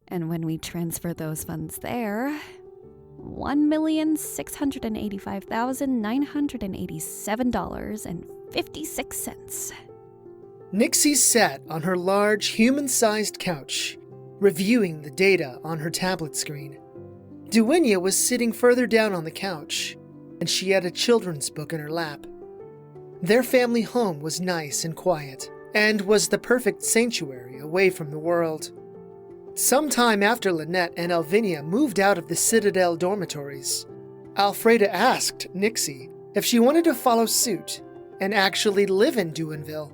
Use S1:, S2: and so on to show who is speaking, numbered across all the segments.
S1: And when we transfer those funds there, $1,685,987.56.
S2: Nixie sat on her large, human-sized couch, reviewing the data on her tablet screen. Duinya was sitting further down on the couch, and she had a children's book in her lap. Their family home was nice and quiet, and was the perfect sanctuary away from the world. Sometime after Lynette and Elvinia moved out of the Citadel dormitories, Alfreda asked Nixie if she wanted to follow suit and actually live in Duinville.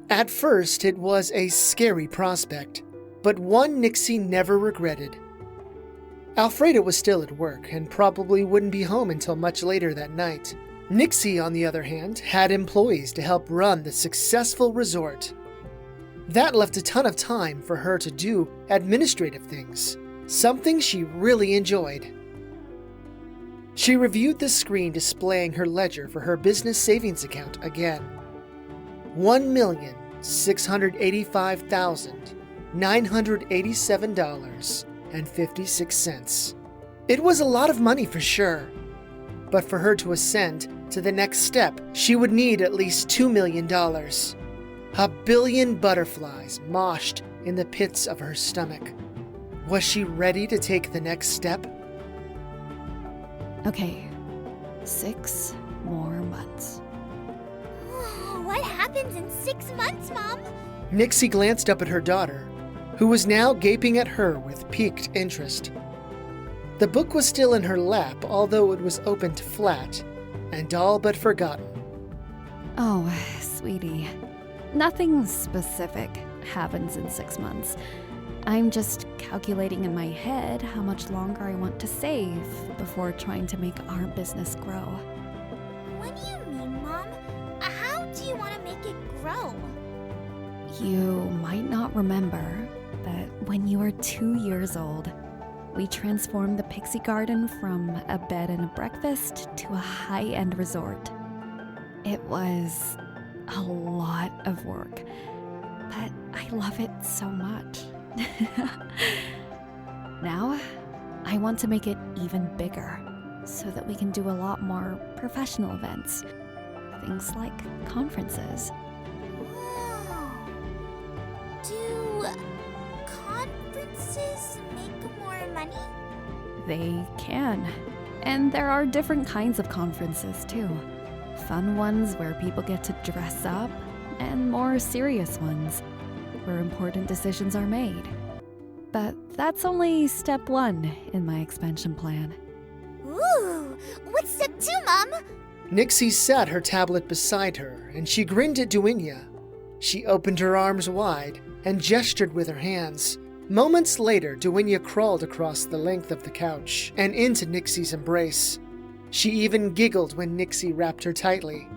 S2: At first, it was a scary prospect, but one Nixie never regretted. Alfreda was still at work and probably wouldn't be home until much later that night. Nixie, on the other hand, had employees to help run the successful resort. That left a ton of time for her to do administrative things, something she really enjoyed. She reviewed the screen displaying her ledger for her business savings account again. $1,685,987.56. It was a lot of money for sure, but for her to ascend to the next step, she would need at least $2 million. A billion butterflies moshed in the pits of her stomach. Was she ready to take the next step?
S1: Okay, 6 more months.
S3: What happens in 6 months, Mom?
S2: Nixie glanced up at her daughter, who was now gaping at her with piqued interest. The book was still in her lap, although it was opened flat, and all but forgotten.
S1: Oh, sweetie. Nothing specific happens in 6 months. I'm just calculating in my head how much longer I want to save before trying to make our business grow.
S3: What do you mean, Mom? How do you want to make it grow?
S1: You might not remember, but when you were 2 years old, we transformed the Pixie Garden from a bed and a breakfast to a high-end resort. It was a lot of work, but I love it so much. Now, I want to make it even bigger so that we can do a lot more professional events. Things like conferences.
S3: Whoa. Do conferences make more money?
S1: They can. And there are different kinds of conferences too. Fun ones where people get to dress up, and more serious ones where important decisions are made. But that's only step 1 in my expansion plan.
S3: Ooh, what's step 2, Mom?
S2: Nixie sat her tablet beside her, and she grinned at Duinya. She opened her arms wide and gestured with her hands. Moments later, Duinya crawled across the length of the couch and into Nixie's embrace. She even giggled when Nixie wrapped her tightly.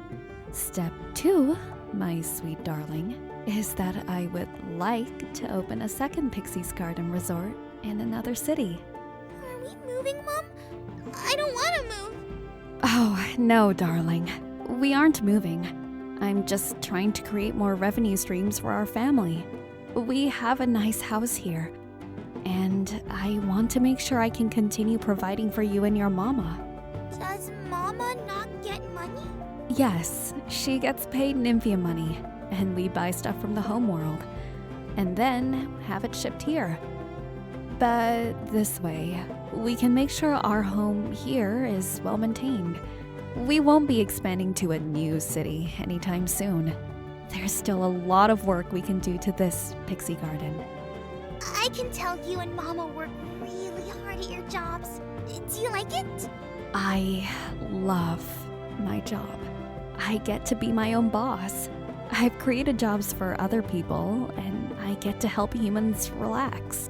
S1: Step 2, my sweet darling, is that I would like to open a second Pixie's Garden resort in another city.
S3: Are we moving, Mom? I don't want to move.
S1: Oh, no, darling. We aren't moving. I'm just trying to create more revenue streams for our family. We have a nice house here, and I want to make sure I can continue providing for you and your mama.
S3: Does Mama not get money?
S1: Yes, she gets paid Nymphian money, and we buy stuff from the home world, and then have it shipped here. But this way, we can make sure our home here is well maintained. We won't be expanding to a new city anytime soon. There's still a lot of work we can do to this Pixie Garden.
S3: I can tell you and Mama work really hard at your jobs. Do you like it?
S1: I love my job. I get to be my own boss. I've created jobs for other people, and I get to help humans relax.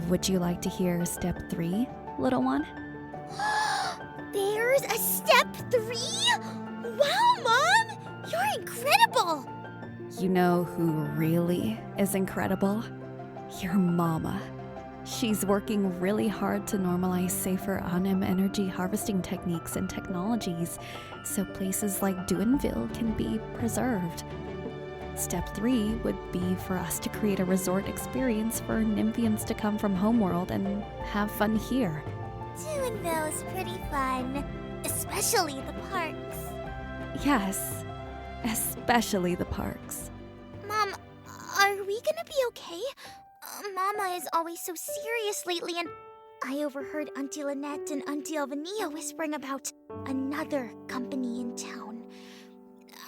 S1: Would you like to hear step 3, little one?
S3: There's a step 3? Wow, Mom! You're incredible!
S1: You know who really is incredible? Your mama. She's working really hard to normalize safer on-M energy harvesting techniques and technologies so places like Duinville can be preserved. Step 3 would be for us to create a resort experience for Nymphians to come from Homeworld and have fun here.
S3: Duinville is pretty fun, especially the parks.
S1: Yes, especially the parks.
S3: Mom, are we gonna be okay? Mama is always so serious lately, and I overheard Auntie Lynette and Auntie Alvania whispering about another company in town.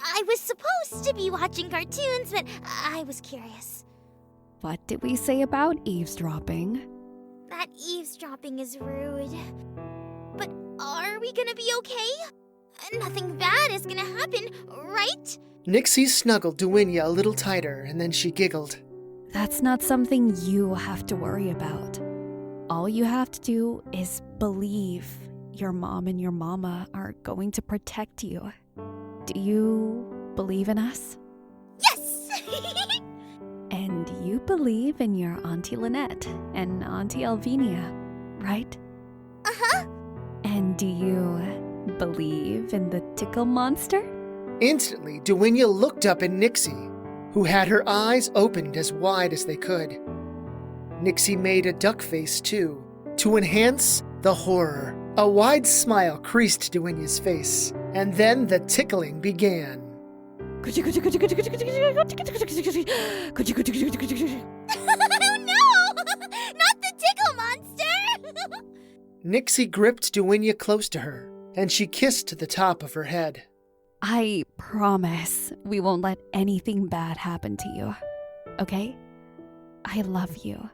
S3: I was supposed to be watching cartoons, but I was curious.
S1: What did we say about eavesdropping?
S3: That eavesdropping is rude. But are we gonna be okay? Nothing bad is gonna happen, right?
S2: Nixie snuggled Duinya a little tighter, and then she giggled.
S1: That's not something you have to worry about. All you have to do is believe your mom and your mama are going to protect you. Do you believe in us?
S3: Yes!
S1: And you believe in your Auntie Lynette and Auntie Alvenia, right?
S3: Uh-huh.
S1: And do you believe in the tickle monster?
S2: Instantly, Duinya looked up at Nixie, who had her eyes opened as wide as they could. Nixie made a duck face, too, to enhance the horror. A wide smile creased Duinya's face, and then the tickling began.
S3: Oh no! Not the tickle monster!
S2: Nixie gripped Duinya close to her, and she kissed the top of her head.
S1: I promise we won't let anything bad happen to you, okay? I love you,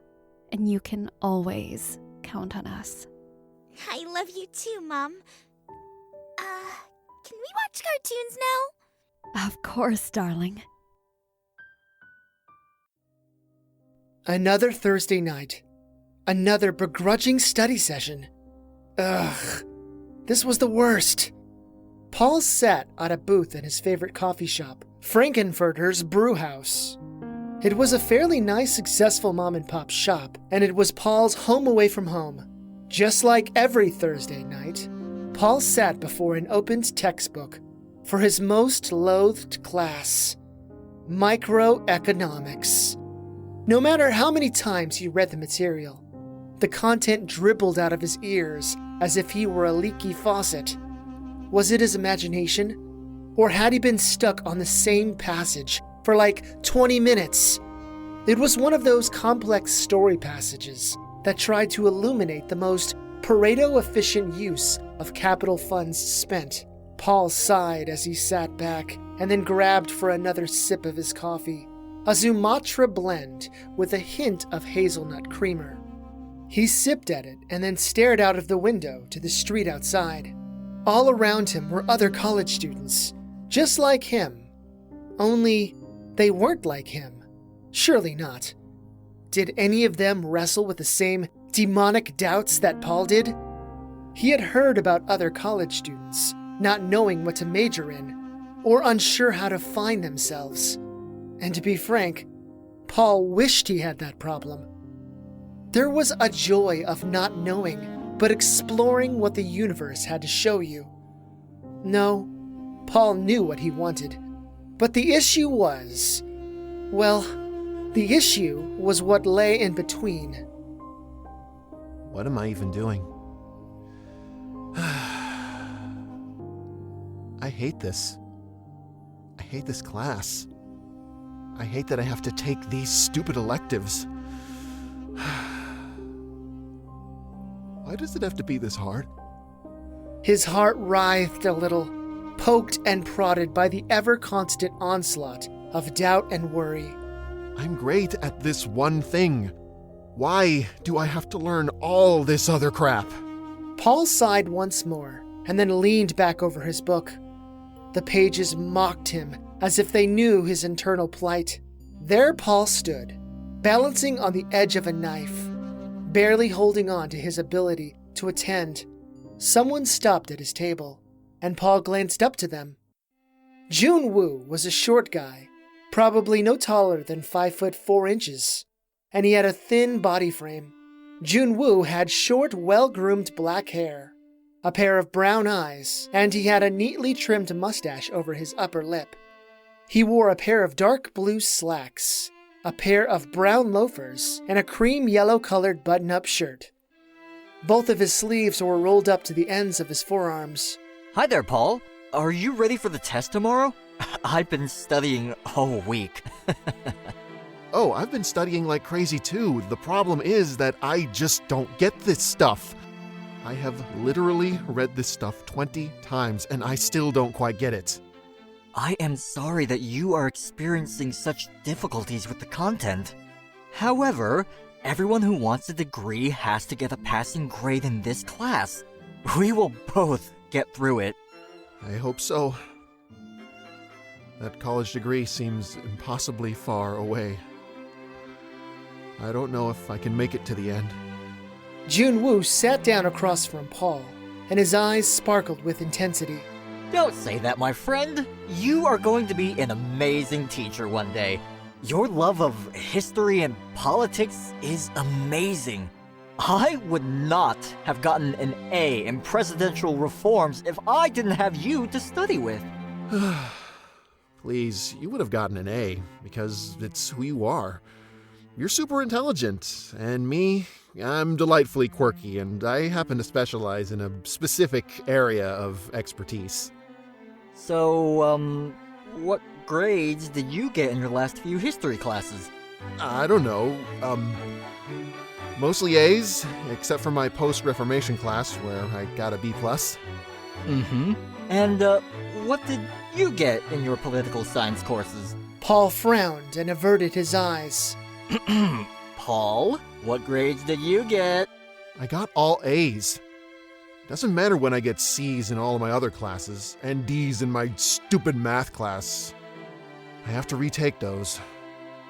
S1: and you can always count on us.
S3: I love you too, Mom. Can we watch cartoons now?
S1: Of course, darling.
S2: Another Thursday night. Another begrudging study session. Ugh. This was the worst. Paul sat at a booth in his favorite coffee shop, Frankenfurter's Brew House. It was a fairly nice, successful mom-and-pop shop, and it was Paul's home away from home. Just like every Thursday night, Paul sat before an opened textbook for his most loathed class, microeconomics. No matter how many times he read the material, the content dribbled out of his ears as if he were a leaky faucet. Was it his imagination? Or had he been stuck on the same passage for like 20 minutes? It was one of those complex story passages that tried to illuminate the most Pareto-efficient use of capital funds spent. Paul sighed as he sat back and then grabbed for another sip of his coffee, a Sumatra blend with a hint of hazelnut creamer. He sipped at it and then stared out of the window to the street outside. All around him were other college students, just like him. Only they weren't like him. Surely not. Did any of them wrestle with the same demonic doubts that Paul did? He had heard about other college students not knowing what to major in, or unsure how to find themselves. And to be frank, Paul wished he had that problem. There was a joy of not knowing, but exploring what the universe had to show you. No, Paul knew what he wanted. But the issue was, well, the issue was what lay in between.
S4: What am I even doing? I hate this. I hate this class. I hate that I have to take these stupid electives. Why does it have to be this hard?
S2: His heart writhed a little, poked and prodded by the ever-constant onslaught of doubt and worry.
S4: I'm great at this one thing. Why do I have to learn all this other crap?
S2: Paul sighed once more and then leaned back over his book. The pages mocked him as if they knew his internal plight. There Paul stood, balancing on the edge of a knife, barely holding on to his ability to attend. Someone stopped at his table, and Paul glanced up to them. Joon was a short guy, probably no taller than 5'4", and he had a thin body frame. Joon had short, well-groomed black hair, a pair of brown eyes, and he had a neatly trimmed mustache over his upper lip. He wore a pair of dark blue slacks, a pair of brown loafers, and a cream yellow-colored button-up shirt. Both of his sleeves were rolled up to the ends of his forearms.
S5: Hi there, Paul. Are you ready for the test tomorrow? I've been studying all week.
S4: Oh, I've been studying like crazy too. The problem is that I just don't get this stuff. I have literally read this stuff 20 times and I still don't quite get it.
S5: I am sorry that you are experiencing such difficulties with the content. However, everyone who wants a degree has to get a passing grade in this class. We will both get through it.
S4: I hope so. That college degree seems impossibly far away. I don't know if I can make it to the end.
S2: Joon sat down across from Paul, and his eyes sparkled with intensity.
S5: Don't say that, my friend. You are going to be an amazing teacher one day. Your love of history and politics is amazing. I would not have gotten an A in presidential reforms if I didn't have you to study with.
S4: Please, you would have gotten an A, because it's who you are. You're super intelligent, and me, I'm delightfully quirky, and I happen to specialize in a specific area of expertise.
S5: So, what grades did you get in your last few history classes?
S4: I don't know, mostly A's, except for my post-Reformation class, where I got a B+.
S5: Mm-hmm. And, what did you get in your political science courses?
S2: Paul frowned and averted his eyes.
S5: Paul, what grades did you get?
S4: I got all A's. Doesn't matter when I get C's in all of my other classes, and D's in my stupid math class. I have to retake those.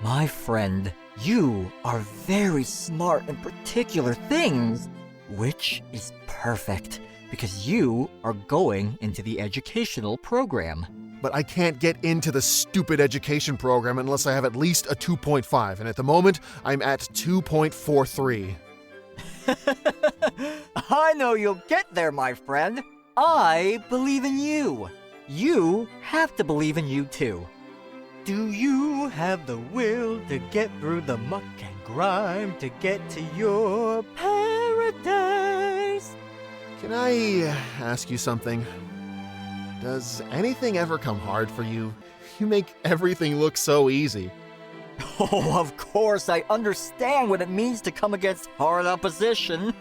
S5: My friend, you are very smart in particular things, which is perfect, because you are going into the educational program.
S4: But I can't get into the stupid education program unless I have at least a 2.5, and at the moment, I'm at 2.43.
S5: I know you'll get there, my friend. I believe in you. You have to believe in you too. Do you have the will to get through the muck and grime to get to your paradise?
S4: Can I ask you something? Does anything ever come hard for you? You make everything look so easy.
S5: Oh, of course, I understand what it means to come against hard opposition.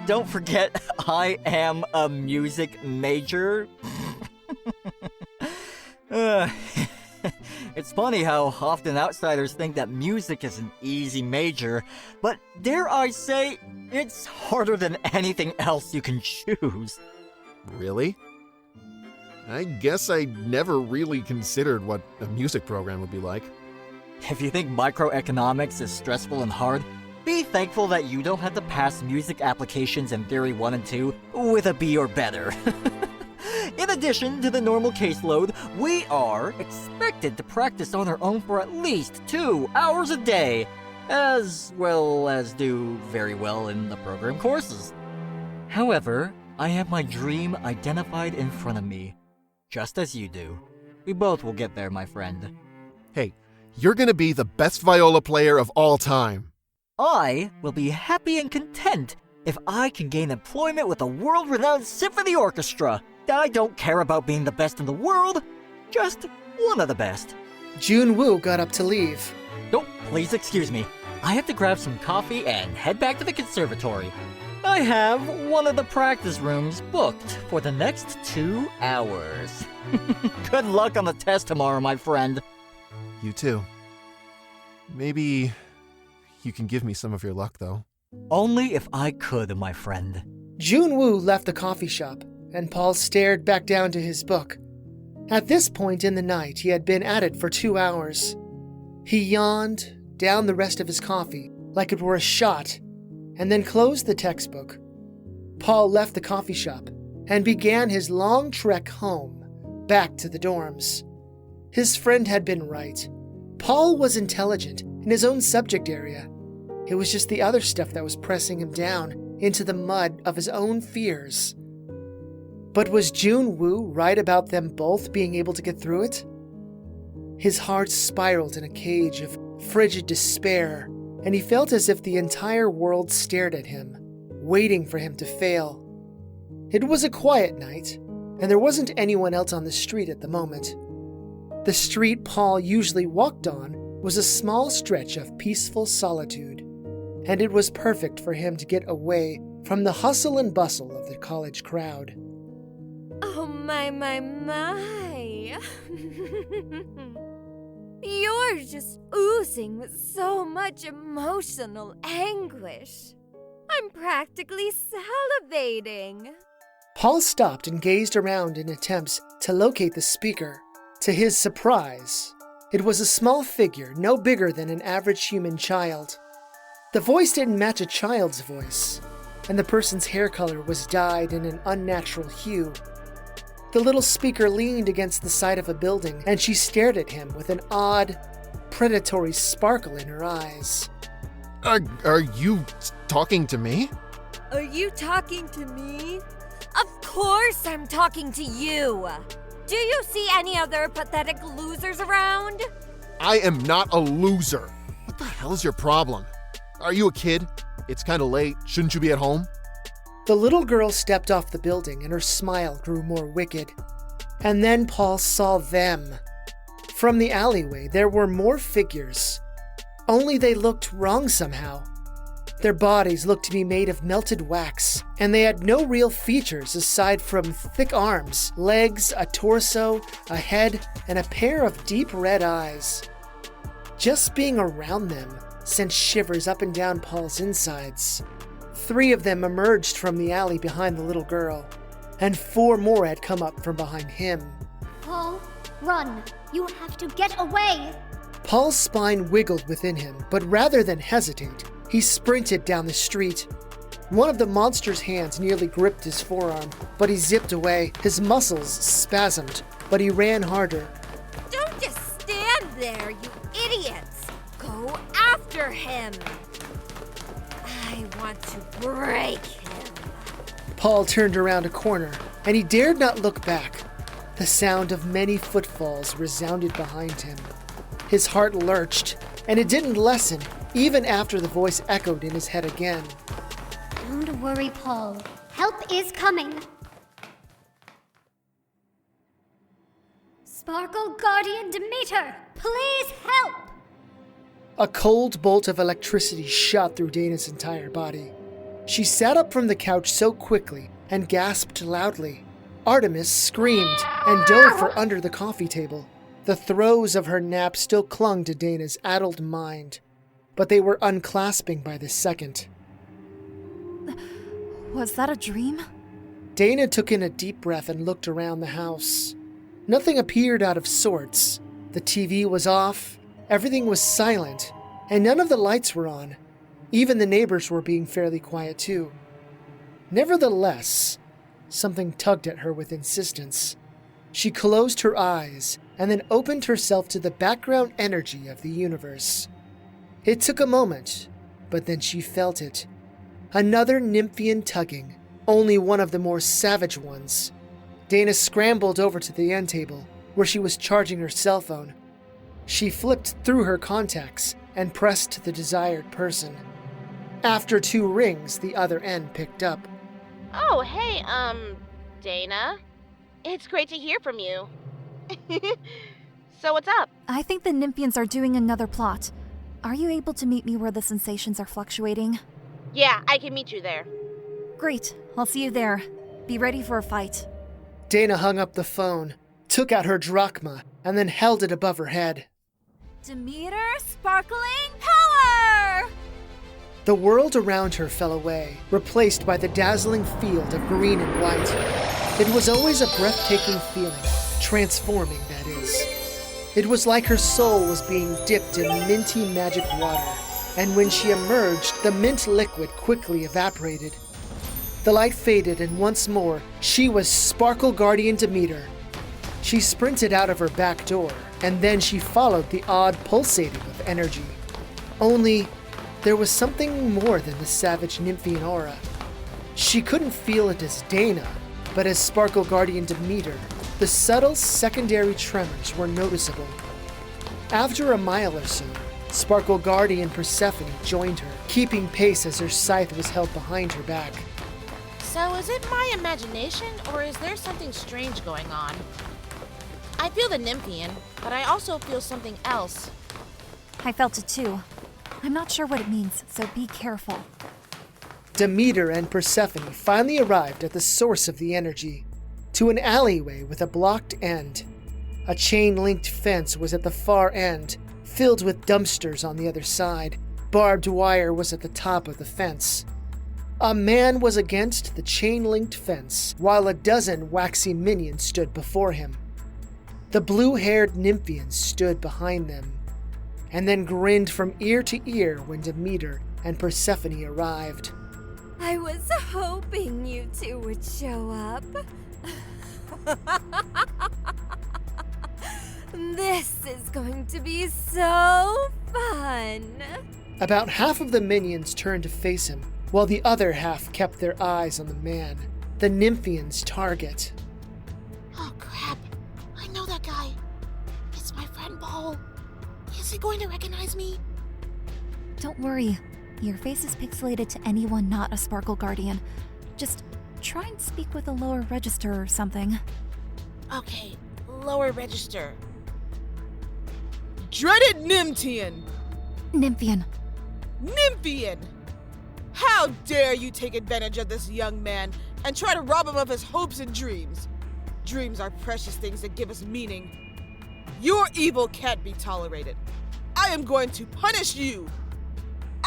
S5: Don't forget, I am a music major. It's funny how often outsiders think that music is an easy major, but dare I say, it's harder than anything else you can choose.
S4: Really? I guess I never really considered what a music program would be like.
S5: If you think microeconomics is stressful and hard, be thankful that you don't have to pass music applications in Theory 1 and 2 with a B or better. In addition to the normal caseload, we are expected to practice on our own for at least 2 hours a day, as well as do very well in the program courses. However, I have my dream identified in front of me, just as you do. We both will get there, my friend.
S4: Hey, you're gonna be the best viola player of all time.
S5: I will be happy and content if I can gain employment with a world-renowned symphony orchestra. I don't care about being the best in the world, just one of the best.
S2: Joon got up to leave.
S5: Oh, please excuse me. I have to grab some coffee and head back to the conservatory. I have one of the practice rooms booked for the next 2 hours. Good luck on the test tomorrow, my friend.
S4: You too. Maybe you can give me some of your luck, though.
S5: Only if I could, my friend.
S2: Joon left the coffee shop, and Paul stared back down to his book. At this point in the night, he had been at it for 2 hours. He yawned, downed the rest of his coffee like it were a shot, and then closed the textbook. Paul left the coffee shop and began his long trek home, back to the dorms. His friend had been right. Paul was intelligent in his own subject area. It was just the other stuff that was pressing him down into the mud of his own fears. But was Joon right about them both being able to get through it? His heart spiraled in a cage of frigid despair, and he felt as if the entire world stared at him, waiting for him to fail. It was a quiet night, and there wasn't anyone else on the street at the moment. The street Paul usually walked on was a small stretch of peaceful solitude, and it was perfect for him to get away from the hustle and bustle of the college crowd.
S6: Oh my. You're just oozing with so much emotional anguish. I'm practically salivating.
S2: Paul stopped and gazed around in attempts to locate the speaker. To his surprise, it was a small figure no bigger than an average human child. The voice didn't match a child's voice, and the person's hair color was dyed in an unnatural hue. The little speaker leaned against the side of a building, and she stared at him with an odd, predatory sparkle in her eyes.
S4: Are you talking to me?
S6: Are you talking to me? Of course I'm talking to you! Do you see any other pathetic losers around?
S4: I am not a loser. What the hell is your problem? Are you a kid? It's kinda late. Shouldn't you be at home?
S2: The little girl stepped off the building and her smile grew more wicked. And then Paul saw them. From the alleyway, there were more figures. Only they looked wrong somehow. Their bodies looked to be made of melted wax, and they had no real features aside from thick arms, legs, a torso, a head, and a pair of deep red eyes. Just being around them sent shivers up and down Paul's insides. 3 of them emerged from the alley behind the little girl, and 4 more had come up from behind him.
S7: Paul, run! You have to get away!
S2: Paul's spine wiggled within him, but rather than hesitate, he sprinted down the street. One of the monster's hands nearly gripped his forearm, but he zipped away. His muscles spasmed, but he ran harder.
S6: Don't just stand there, you idiots! Go after him! I want to break him.
S2: Paul turned around a corner, and he dared not look back. The sound of many footfalls resounded behind him. His heart lurched, and it didn't lessen, even after the voice echoed in his head again.
S7: Don't worry, Paul. Help is coming. Sparkle Guardian Demeter, please help!
S2: A cold bolt of electricity shot through Dana's entire body. She sat up from the couch so quickly and gasped loudly. Artemis screamed and dove for under the coffee table. The throes of her nap still clung to Dana's addled mind, but they were unclasping by the second.
S1: Was that a dream?
S2: Dana took in a deep breath and looked around the house. Nothing appeared out of sorts. The TV was off, everything was silent, and none of the lights were on. Even the neighbors were being fairly quiet too. Nevertheless, something tugged at her with insistence. She closed her eyes and then opened herself to the background energy of the universe. It took a moment, but then she felt it. Another Nymphian tugging, only one of the more savage ones. Dana scrambled over to the end table, where she was charging her cell phone. She flipped through her contacts and pressed the desired person. After 2 rings, the other end picked up.
S8: Oh, hey, Dana. It's great to hear from you. So what's up?
S1: I think the Nymphians are doing another plot. Are you able to meet me where the sensations are fluctuating?
S8: Yeah, I can meet you there.
S1: Great, I'll see you there. Be ready for a fight.
S2: Dana hung up the phone, took out her drachma, and then held it above her head.
S6: Demeter sparkling power!
S2: The world around her fell away, replaced by the dazzling field of green and white. It was always a breathtaking feeling, transforming, that is. It was like her soul was being dipped in minty magic water, and when she emerged, the mint liquid quickly evaporated. The light faded, and once more, she was Sparkle Guardian Demeter. She sprinted out of her back door, and then she followed the odd pulsating of energy. Only, there was something more than the savage Nymphian aura. She couldn't feel it as Dana, But as Sparkle Guardian Demeter, the subtle secondary tremors were noticeable. After a mile or so, Sparkle Guardian Persephone joined her, keeping pace as her scythe was held behind her back.
S8: So is it my imagination, or is there something strange going on? I feel the Nymphian, but I also feel something else.
S9: I felt it too. I'm not sure what it means, so be careful.
S2: Demeter and Persephone finally arrived at the source of the energy, to an alleyway with a blocked end. A chain-linked fence was at the far end, filled with dumpsters on the other side. Barbed wire was at the top of the fence. A man was against the chain-linked fence, while a dozen waxy minions stood before him. The blue-haired Nymphians stood behind them, and then grinned from ear to ear when Demeter and Persephone arrived.
S6: I was hoping you two would show up. This is going to be so fun.
S2: About half of the minions turned to face him, while the other half kept their eyes on the man, the Nymphian's target.
S8: Oh crap, I know that guy. It's my friend Paul. Is he going to recognize me?
S9: Don't worry. Your face is pixelated to anyone not a Sparkle Guardian. Just try and speak with a lower register or something.
S8: Okay, lower register.
S10: Dreaded Nymphian!
S9: Nymphian.
S10: Nymphian! How dare you take advantage of this young man and try to rob him of his hopes and dreams? Dreams are precious things that give us meaning. Your evil can't be tolerated. I am going to punish you!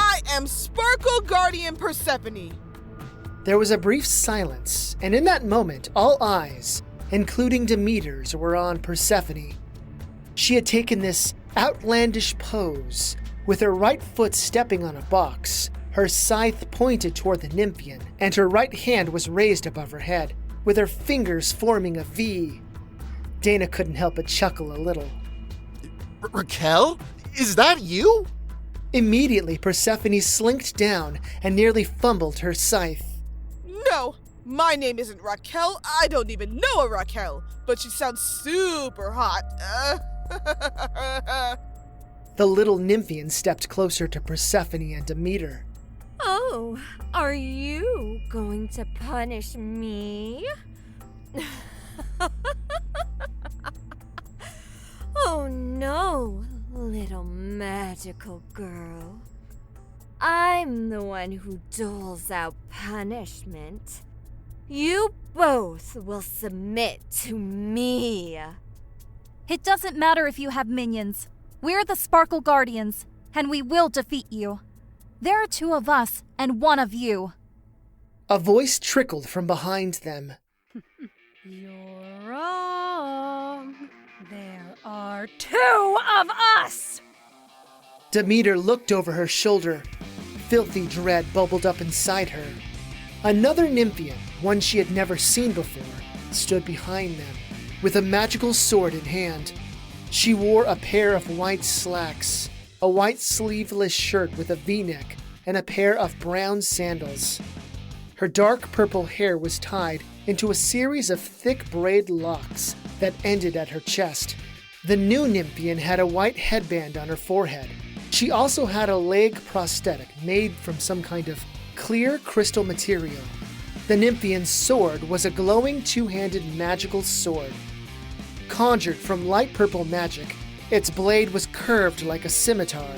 S10: I am Sparkle Guardian Persephone!
S2: There was a brief silence, and in that moment, all eyes, including Demeter's, were on Persephone. She had taken this outlandish pose, with her right foot stepping on a box, her scythe pointed toward the Nymphian, and her right hand was raised above her head, with her fingers forming a V. Dana couldn't help but chuckle a little.
S4: Raquel? Is that you?
S2: Immediately, Persephone slinked down and nearly fumbled her scythe.
S10: No, my name isn't Raquel. I don't even know a Raquel, but she sounds super hot.
S2: The little Nymphian stepped closer to Persephone and Demeter.
S6: Oh, are you going to punish me? Oh no, little magical girl. I'm the one who doles out punishment. You both will submit to me.
S9: It doesn't matter if you have minions. We're the Sparkle Guardians, and we will defeat you. There are two of us and one of you.
S2: A voice trickled from behind them.
S11: You're wrong. There are two of us!
S2: Demeter looked over her shoulder. Filthy dread bubbled up inside her. Another Nymphian, one she had never seen before, stood behind them, with a magical sword in hand. She wore a pair of white slacks, a white sleeveless shirt with a V-neck, and a pair of brown sandals. Her dark purple hair was tied into a series of thick braid locks that ended at her chest. The new Nymphian had a white headband on her forehead. She also had a leg prosthetic made from some kind of clear crystal material. The Nymphian's sword was a glowing two-handed magical sword. Conjured from light purple magic, its blade was curved like a scimitar.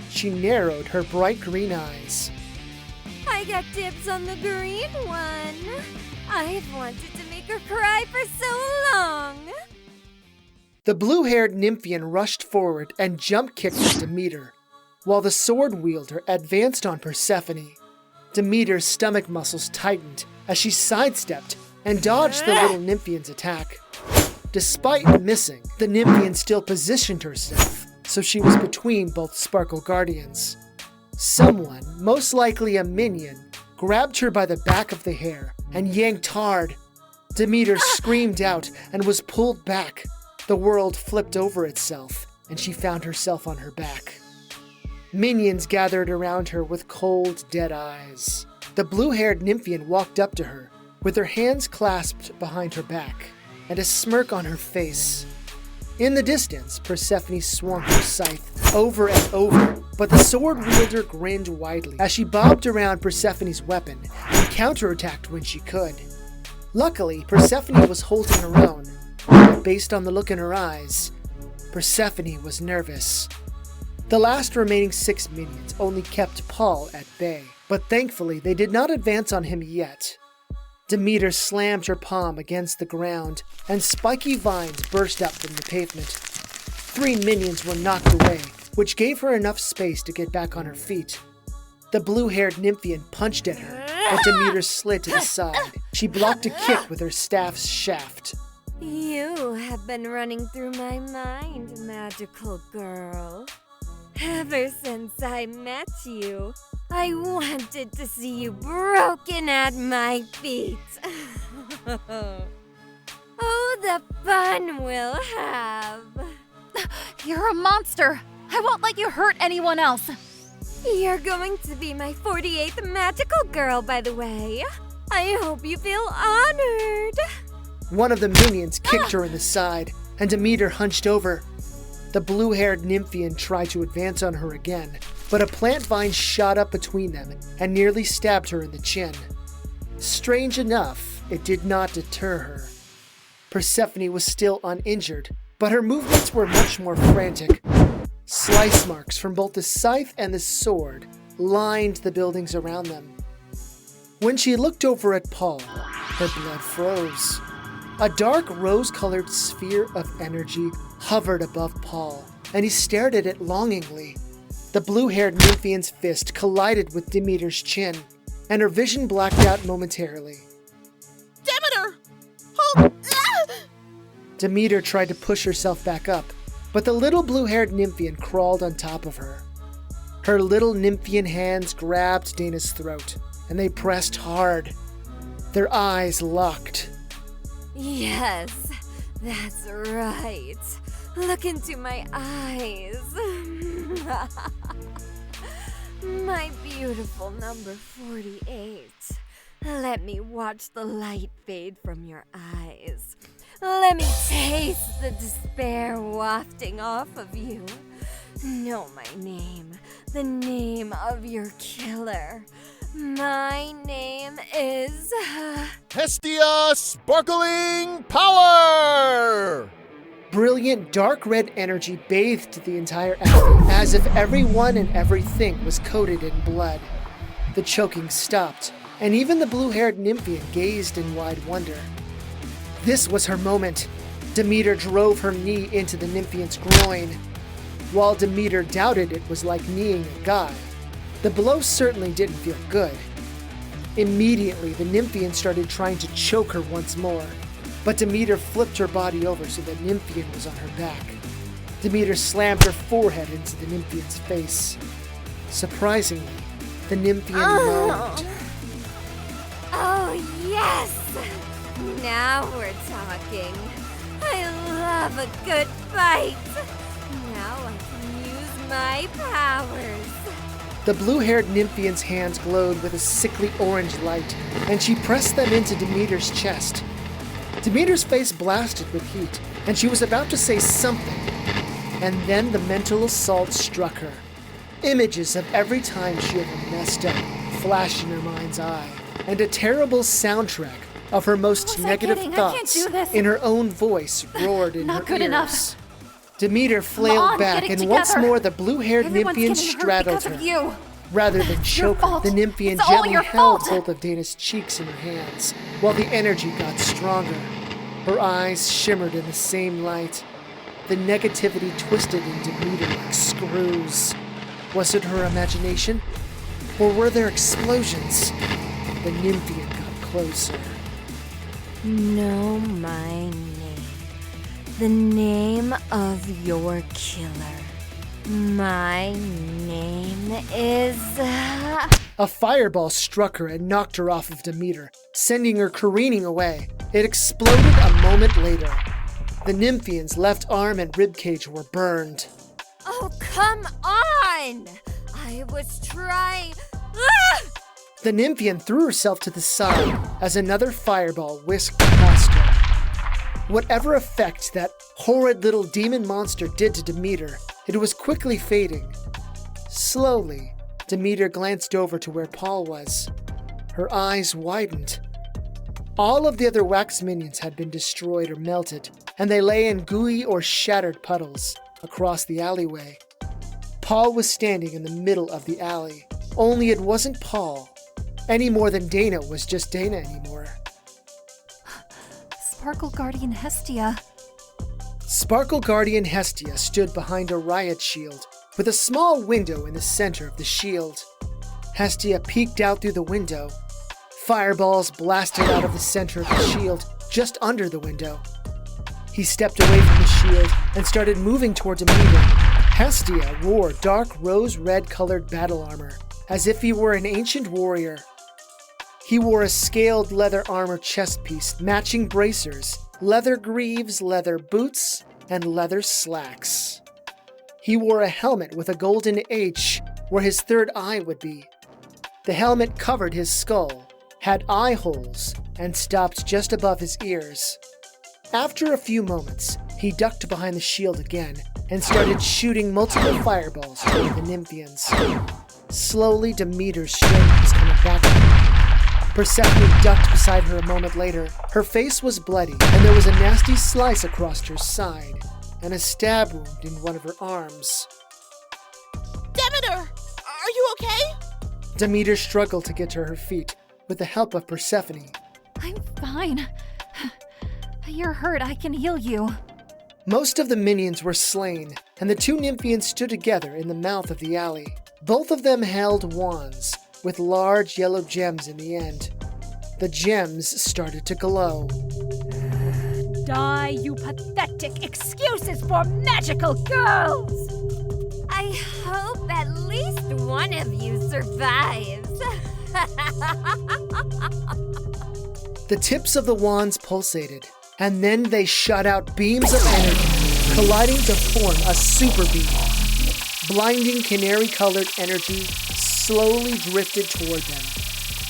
S2: She narrowed her bright green eyes.
S6: I got dibs on the green one. I've wanted to make her cry for so long.
S2: The blue-haired Nymphian rushed forward and jump-kicked at Demeter, while the sword-wielder advanced on Persephone. Demeter's stomach muscles tightened as she sidestepped and dodged the little Nymphian's attack. Despite missing, the Nymphian still positioned herself, so she was between both Sparkle Guardians. Someone, most likely a minion, grabbed her by the back of the hair and yanked hard. Demeter screamed out and was pulled back. The world flipped over itself, and she found herself on her back. Minions gathered around her with cold, dead eyes. The blue-haired Nymphian walked up to her, with her hands clasped behind her back and a smirk on her face. In the distance, Persephone swung her scythe over and over, but the sword wielder grinned widely as she bobbed around Persephone's weapon and counterattacked when she could. Luckily, Persephone was holding her own, but based on the look in her eyes, Persephone was nervous. The last remaining 6 minions only kept Paul at bay, but thankfully they did not advance on him yet. Demeter slammed her palm against the ground, and spiky vines burst up from the pavement. 3 minions were knocked away, which gave her enough space to get back on her feet. The blue-haired Nymphian punched at her, but Demeter slid to the side. She blocked a kick with her staff's shaft.
S6: You have been running through my mind, magical girl. Ever since I met you, I wanted to see you broken at my feet. Oh, the fun we'll have.
S9: You're a monster. I won't let you hurt anyone else.
S6: You're going to be my 48th magical girl, by the way. I hope you feel honored.
S2: One of the minions kicked her in the side, and Demeter hunched over. The blue-haired Nymphian tried to advance on her again, but a plant vine shot up between them and nearly stabbed her in the chin. Strange enough, it did not deter her. Persephone was still uninjured, but her movements were much more frantic. Slice marks from both the scythe and the sword lined the buildings around them. When she looked over at Paul, her blood froze. A dark rose-colored sphere of energy hovered above Paul, and he stared at it longingly. The blue-haired Nymphian's fist collided with Demeter's chin, and her vision blacked out momentarily.
S10: Demeter! Hold!
S2: Demeter tried to push herself back up, but the little blue-haired Nymphian crawled on top of her. Her little Nymphian hands grabbed Dana's throat, and they pressed hard. Their eyes locked.
S6: Yes, that's right. Look into my eyes. My beautiful number 48. Let me watch the light fade from your eyes. Let me taste the despair wafting off of you. Know my name, the name of your killer. My name is...
S4: Hestia Sparkling Power!
S2: Brilliant dark red energy bathed the entire alley, as if everyone and everything was coated in blood. The choking stopped, and even the blue-haired Nymphian gazed in wide wonder. This was her moment. Demeter drove her knee into the Nymphian's groin. While Demeter doubted it was like kneeing a guy, the blow certainly didn't feel good. Immediately, the Nymphian started trying to choke her once more, but Demeter flipped her body over so the Nymphian was on her back. Demeter slammed her forehead into the Nymphian's face. Surprisingly, the Nymphian moaned.
S6: Oh, yes! Now we're talking. I love a good fight. Now I can use my powers.
S2: The blue-haired Nymphian's hands glowed with a sickly orange light, and she pressed them into Demeter's chest. Demeter's face blasted with heat, and she was about to say something, and then the mental assault struck her. Images of every time she ever messed up flashed in her mind's eye, and a terrible soundtrack of her most negative thoughts in her own voice roared in her ears.
S9: Enough.
S2: Demeter flailed back, and once more the blue-haired Nymphian straddled her. Rather than choke her, the Nymphian gently held both of Dana's cheeks in her hands, while the energy got stronger. Her eyes shimmered in the same light. The negativity twisted in Demeter like screws. Was it her imagination? Or were there explosions? The Nymphian got closer.
S6: Know my name. The name of your killer. My name is...
S2: A fireball struck her and knocked her off of Demeter, sending her careening away. It exploded a moment later. The Nymphian's left arm and ribcage were burned.
S6: Oh, come on! I was trying...
S2: The Nymphian threw herself to the side as another fireball whisked past her. Whatever effect that horrid little demon monster did to Demeter, it was quickly fading. Slowly, Demeter glanced over to where Paul was. Her eyes widened. All of the other wax minions had been destroyed or melted, and they lay in gooey or shattered puddles across the alleyway. Paul was standing in the middle of the alley, only it wasn't Paul, any more than Dana was just Dana anymore.
S9: Sparkle Guardian Hestia.
S2: Sparkle Guardian Hestia stood behind a riot shield, with a small window in the center of the shield. Hestia peeked out through the window. Fireballs blasted out of the center of the shield, just under the window. He stepped away from the shield and started moving toward Demeter. Hestia wore dark rose-red colored battle armor, as if he were an ancient warrior. He wore a scaled leather armor chest piece, matching bracers, leather greaves, leather boots, and leather slacks. He wore a helmet with a golden H where his third eye would be. The helmet covered his skull, had eye holes, and stopped just above his ears. After a few moments, he ducked behind the shield again and started shooting multiple fireballs toward the Nymphians. Slowly, Demeter's strength was coming back to her. Persephone ducked beside her a moment later. Her face was bloody, and there was a nasty slice across her side, and a stab wound in one of her arms.
S10: Demeter! Are you okay?
S2: Demeter struggled to get to her feet, with the help of Persephone.
S9: I'm fine. You're hurt, I can heal you.
S2: Most of the minions were slain, and the two Nymphians stood together in the mouth of the alley. Both of them held wands, with large yellow gems in the end. The gems started to glow.
S11: Die, you pathetic excuses for magical girls!
S6: I hope at least one of you survives.
S2: The tips of the wands pulsated, and then they shot out beams of energy, colliding to form a super beam. Blinding canary-colored energy slowly drifted toward them.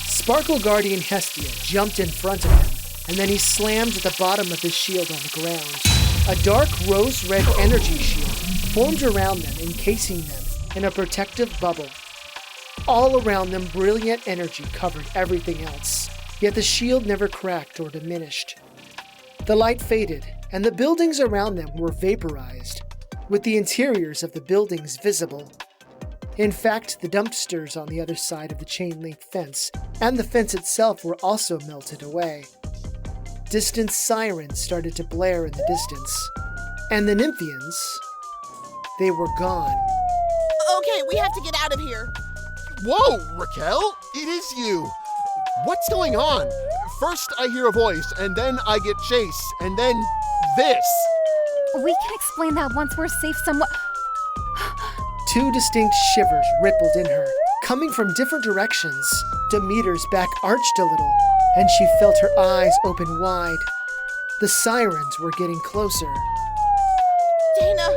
S2: Sparkle Guardian Hestia jumped in front of him, and then he slammed the bottom of his shield on the ground. A dark rose-red energy shield formed around them, encasing them in a protective bubble. All around them, brilliant energy covered everything else, yet the shield never cracked or diminished. The light faded, and the buildings around them were vaporized, with the interiors of the buildings visible. In fact, the dumpsters on the other side of the chain-link fence and the fence itself were also melted away. Distant sirens started to blare in the distance, and the Nymphians, they were gone.
S10: Okay, we have to get out of here.
S4: Whoa, Raquel! It is you! What's going on? First I hear a voice, and then I get chased, and then this!
S9: We can explain that once we're safe somewhere.
S2: Two distinct shivers rippled in her, coming from different directions. Demeter's back arched a little, and she felt her eyes open wide. The sirens were getting closer.
S10: Dana,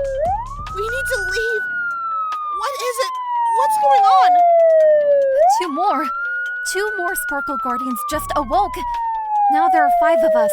S10: we need to leave. What is it? What's going on?
S9: Two more Sparkle Guardians just awoke. Now there are 5 of us.